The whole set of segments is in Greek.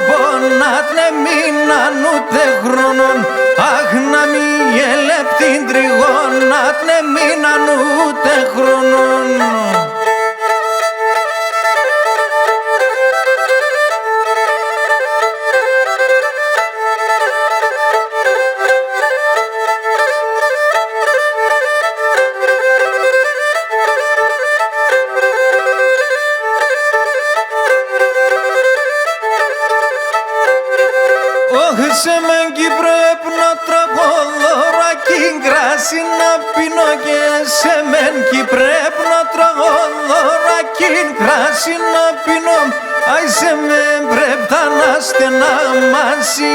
πονάτ ναι μείναν ούτε χρόνων. Αχ να μη ελεπτήν τριγώνατ ναι μείναν ούτε χρόνων. Όχι σε μεν κι πρέπει να τραγωδωρά κι κράση να πίνω και σε μεν κι πρέπει να τραγωδωρά κι κράση να πίνω. Άι σε μεν πρέπει τα να στενά μαζί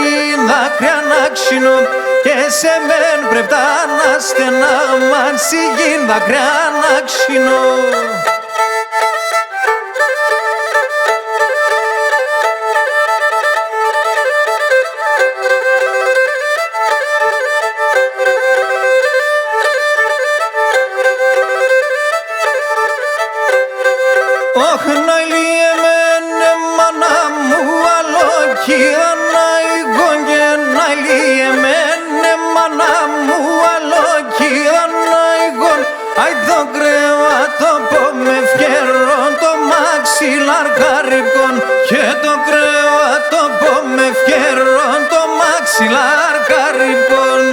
δάκρυα να ξύνω και σε μεν πρέπει τα να στενά μαζί δάκρυα να ξύνω. Ωχ να λιεμένε μάνα μου αλόκυρα να ηγώ και να λιεμένε μάνα μου αλόκυρα να ηγώ. Άι το κρεβάτο που με φκερών το μαξιλαρκάρικον και το κρεβάτο που με φκερών το μαξιλαρκάρικον.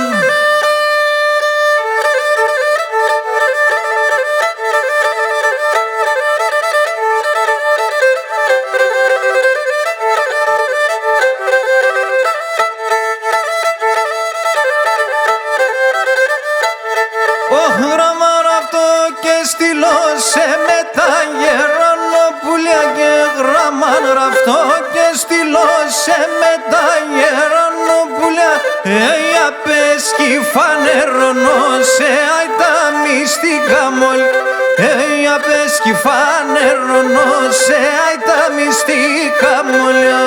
Ωχ γραμμάρα αυτό και στείλω σε με τα γερανοπούλια και γραμμάρα αυτό και στείλω σε με τα γερανοπούλια. Για πες κι φανερώνω σε αι τα μυστικά μόλι. Για πες κι φανερώνω σε αι τα μυστικά μόλια.